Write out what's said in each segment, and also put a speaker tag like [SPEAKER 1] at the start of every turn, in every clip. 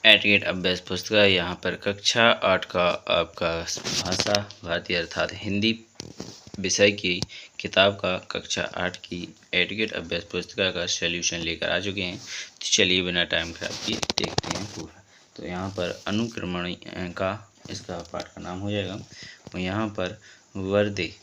[SPEAKER 1] Eight अभ्यास पुस्तिका। यहाँ पर कक्षा 8 का आपका भाषा भारतीय अर्थात हिंदी विषय की किताब का कक्षा 8 की एट अभ्यास पुस्तिका का सॉल्यूशन लेकर आ चुके हैं। तो चलिए बिना टाइम खराब किए देखते हैं पूरा। तो यहाँ पर अनुक्रमण का इसका पाठ का नाम हो जाएगा। और यहाँ पर वर्दे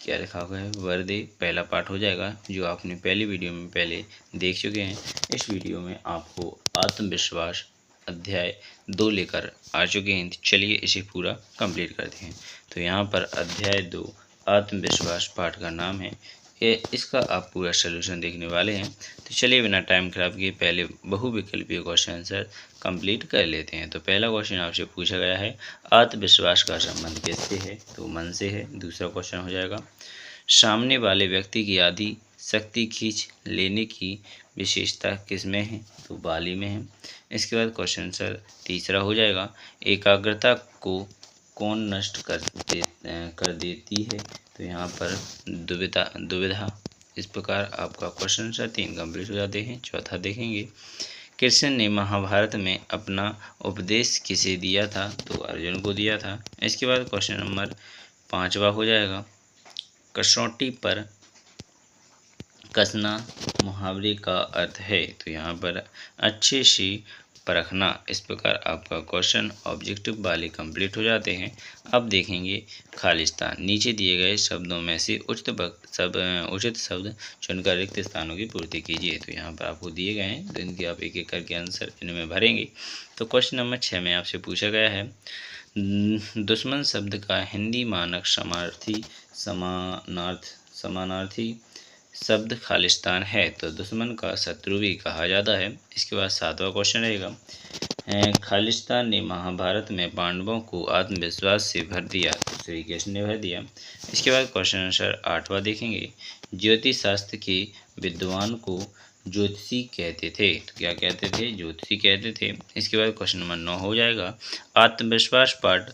[SPEAKER 1] क्या लिखा हुआ है, वर्दे पहला पाठ हो जाएगा, जो आपने पहली वीडियो में पहले देख चुके हैं। इस वीडियो में आपको आत्मविश्वास अध्याय 2 लेकर आ चुके हैं। चलिए इसे पूरा कंप्लीट करते हैं। तो यहाँ पर अध्याय 2 आत्मविश्वास पाठ का नाम है। इसका आप पूरा सलूशन देखने वाले हैं। तो चलिए बिना टाइम खराब किए पहले बहुविकल्पीय क्वेश्चन आंसर कंप्लीट कर लेते हैं। तो पहला क्वेश्चन आपसे पूछा गया है, आत्मविश्वास का संबंध किससे है? तो मन से है। दूसरा क्वेश्चन हो जाएगा, सामने वाले व्यक्ति की आदि शक्ति खींच लेने की विशेषता किसमें है? तो बाली में है। इसके बाद क्वेश्चन आंसर तीसरा हो जाएगा, एकाग्रता को कौन नष्ट कर देती है? तो यहाँ पर दुविधा। इस प्रकार आपका क्वेश्चन आंसर 3 कंप्लीट हो जाते हैं। चौथा देखेंगे, कृष्ण ने महाभारत में अपना उपदेश किसे दिया था? तो अर्जुन को दिया था। इसके बाद क्वेश्चन नंबर 5वां हो जाएगा, कसौटी पर कसना मुहावरे का अर्थ है? तो यहाँ पर अच्छे से परखना। इस प्रकार आपका क्वेश्चन ऑब्जेक्टिव वाले कंप्लीट हो जाते हैं। अब देखेंगे खालिस्तान। नीचे दिए गए शब्दों में से उचित शब्द चुनकर रिक्त स्थानों की पूर्ति कीजिए। तो यहाँ पर आपको दिए गए हैं, तो इनके आप एक एक करके आंसर इनमें भरेंगे। तो क्वेश्चन नंबर 6 में आपसे पूछा गया है, दुश्मन शब्द का हिंदी मानक समानार्थी शब्द खालिस्तान है। तो दुश्मन का शत्रु भी कहा जाता है। इसके बाद 7वां क्वेश्चन रहेगा, खालिस्तान ने महाभारत में पांडवों को आत्मविश्वास से भर दिया। तो श्री कृष्ण ने भर दिया। इसके बाद क्वेश्चन आंसर 8वां देखेंगे, ज्योतिष शास्त्र के विद्वान को ज्योतिषी कहते थे। तो क्या कहते थे? ज्योतिषी कहते थे। इसके बाद क्वेश्चन नंबर 9 हो जाएगा, आत्मविश्वास पाठ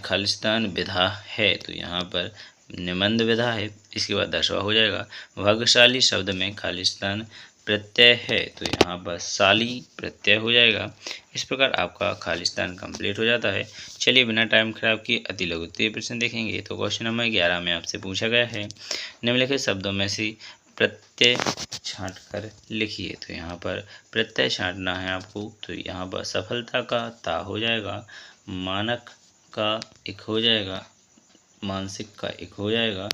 [SPEAKER 1] खालिस्तान विधा है। तो यहाँ पर निबंध विधा है। इसके बाद 10वां हो जाएगा, भाग्यशाली शब्द में खालिस्तान प्रत्यय है। तो यहाँ पर शाली प्रत्यय हो जाएगा। इस प्रकार आपका खालिस्तान कंप्लीट हो जाता है। चलिए बिना टाइम खराब किए अति लघु प्रश्न देखेंगे। तो क्वेश्चन नंबर 11 में आपसे पूछा गया है, निम्नलिखित शब्दों में से प्रत्यय छांट कर लिखिए। तो यहाँ पर प्रत्यय छांटना है आपको। तो यहाँ पर सफलता का ता हो जाएगा, मानक का एक हो जाएगा, मानसिक का एक हो जाएगा,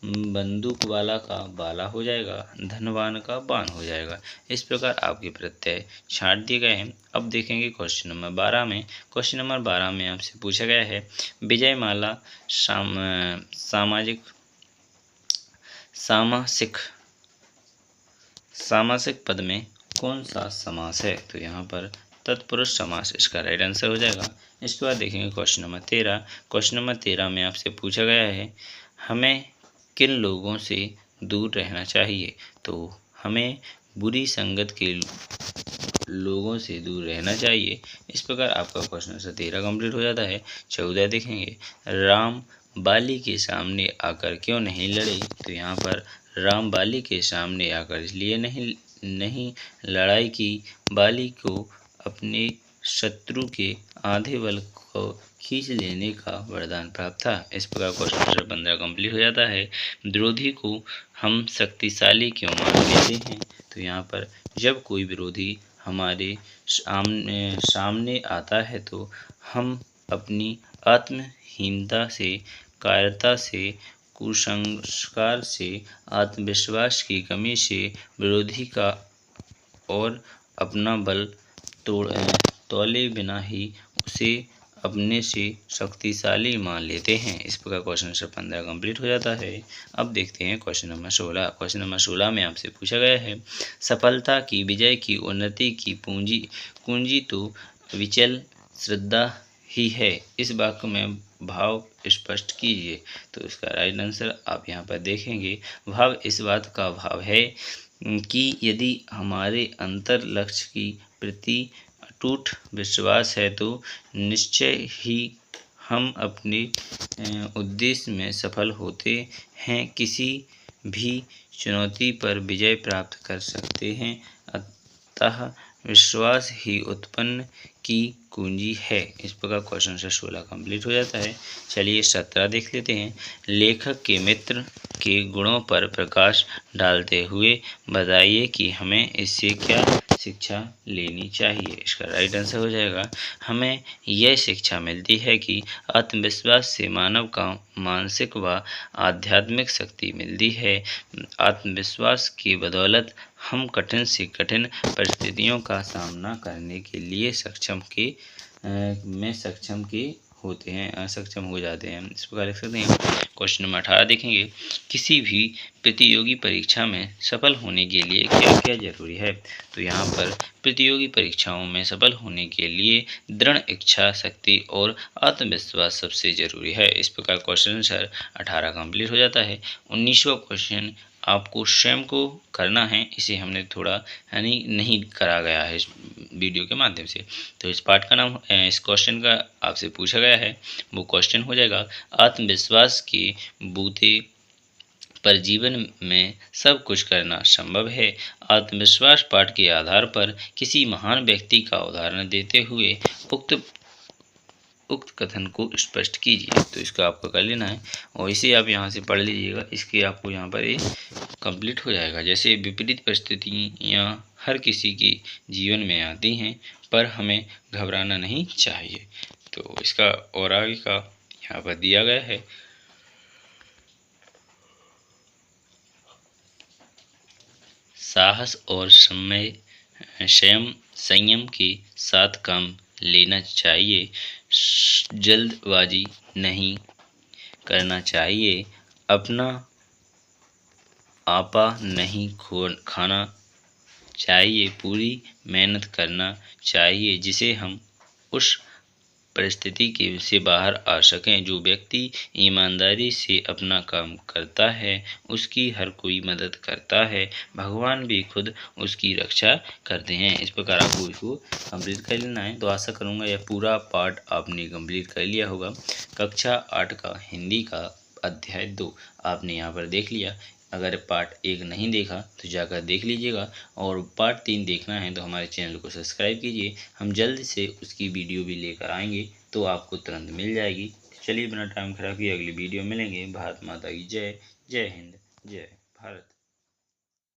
[SPEAKER 1] बंदूक वाला का बाला हो जाएगा, धनवान का बान हो जाएगा। इस प्रकार आपके प्रत्यय छांट दिए गए हैं। अब देखेंगे क्वेश्चन नंबर 12 में। क्वेश्चन नंबर 12 में आपसे पूछा गया है, विजयमाला सामासिक पद में कौन सा समास है? तो यहाँ पर तत्पुरुष समास इसका राइट आंसर हो जाएगा। इसके बाद देखेंगे क्वेश्चन नंबर 13। क्वेश्चन नंबर 13 में आपसे पूछा गया है, हमें किन लोगों से दूर रहना चाहिए? तो हमें बुरी संगत के लोगों से दूर रहना चाहिए। इस प्रकार आपका क्वेश्चन आंसर 13 कंप्लीट हो जाता है। 14 देखेंगे, राम बाली के सामने आकर क्यों नहीं लड़े? तो यहाँ पर राम बाली के सामने आकर इसलिए नहीं लड़ाई की, बाली को अपने शत्रु के आधे बल को खींच लेने का वरदान प्राप्त था। इस प्रकार क्वेश्चन नंबर 15 कंप्लीट हो जाता है। विरोधी को हम शक्तिशाली क्यों मान लेते हैं? तो यहाँ पर जब कोई विरोधी हमारे सामने आता है तो हम अपनी आत्महीनता से, कायरता से, कुसंस्कार से, आत्मविश्वास की कमी से विरोधी का और अपना बल तोले बिना ही उसे अपने से शक्तिशाली मान लेते हैं। इस प्रकार क्वेश्चन नंबर 15 कंप्लीट हो जाता है। अब देखते हैं क्वेश्चन नंबर 16। क्वेश्चन नंबर 16 में आपसे पूछा गया है, सफलता की, विजय की, उन्नति की कुंजी तो विचल श्रद्धा ही है। इस वाक्य में भाव स्पष्ट कीजिए। तो इसका राइट आंसर आप यहाँ पर देखेंगे, भाव इस बात का भाव है कि यदि हमारे अंतर लक्ष्य की प्रति अटूट विश्वास है तो निश्चय ही हम अपने उद्देश्य में सफल होते हैं, किसी भी चुनौती पर विजय प्राप्त कर सकते हैं। अतः विश्वास ही उत्पन्न की कुंजी है। इस प्रकार क्वेश्चन से 16 कंप्लीट हो जाता है। चलिए 17 देख लेते हैं। लेखक के मित्र के गुणों पर प्रकाश डालते हुए बताइए कि हमें इससे क्या शिक्षा लेनी चाहिए। इसका राइट आंसर हो जाएगा, हमें यह शिक्षा मिलती है कि आत्मविश्वास से मानव का मानसिक व आध्यात्मिक शक्ति मिलती है। आत्मविश्वास की बदौलत हम कठिन से कठिन परिस्थितियों का सामना करने के लिए सक्षम सक्षम हो जाते हैं। इस प्रकार लिख सकते हैं। क्वेश्चन नंबर 18 देखेंगे। किसी भी प्रतियोगी परीक्षा में सफल होने के लिए क्या क्या जरूरी है। तो यहाँ पर प्रतियोगी परीक्षाओं में सफल होने के लिए दृढ़ इच्छा शक्ति और आत्मविश्वास सबसे जरूरी है। इस प्रकार क्वेश्चन आंसर 18 कंप्लीट हो जाता है। 19वां क्वेश्चन आपको स्वयं को करना है, इसे हमने थोड़ा नहीं करा गया है इस वीडियो के माध्यम से। तो इस पार्ट का नाम, इस क्वेश्चन का आपसे पूछा गया है, वो क्वेश्चन हो जाएगा आत्मविश्वास के बूते पर जीवन में सब कुछ करना संभव है। आत्मविश्वास पाठ के आधार पर किसी महान व्यक्ति का उदाहरण देते हुए उक्त कथन को स्पष्ट कीजिए। तो इसका आपको कर लेना है और इसे आप यहाँ से पढ़ लीजिएगा। इसके आपको यहाँ पर ये कंप्लीट हो जाएगा। जैसे विपरीत परिस्थितियाँ हर किसी के जीवन में आती हैं, पर हमें घबराना नहीं चाहिए। तो इसका और आगे का यहाँ पर दिया गया है। साहस और संयम के साथ काम लेना चाहिए। जल्दबाजी नहीं करना चाहिए। अपना आपा नहीं खाना चाहिए। पूरी मेहनत करना चाहिए जिसे हम उस परिस्थिति के से बाहर आ सकें। जो व्यक्ति ईमानदारी से अपना काम करता है उसकी हर कोई मदद करता है। भगवान भी खुद उसकी रक्षा करते हैं। इस प्रकार आपको इसको कंप्लीट कर लेना है। तो आशा करूँगा यह पूरा पार्ट आपने कंप्लीट कर लिया होगा। कक्षा 8 का हिंदी का अध्याय 2 आपने यहाँ पर देख लिया। अगर पार्ट 1 नहीं देखा तो जाकर देख लीजिएगा, और पार्ट 3 देखना है तो हमारे चैनल को सब्सक्राइब कीजिए। हम जल्द से उसकी वीडियो भी लेकर आएंगे तो आपको तुरंत मिल जाएगी। चलिए बिना टाइम खराब किए अगली वीडियो मिलेंगे। भारत माता की जय। जय हिंद, जय भारत।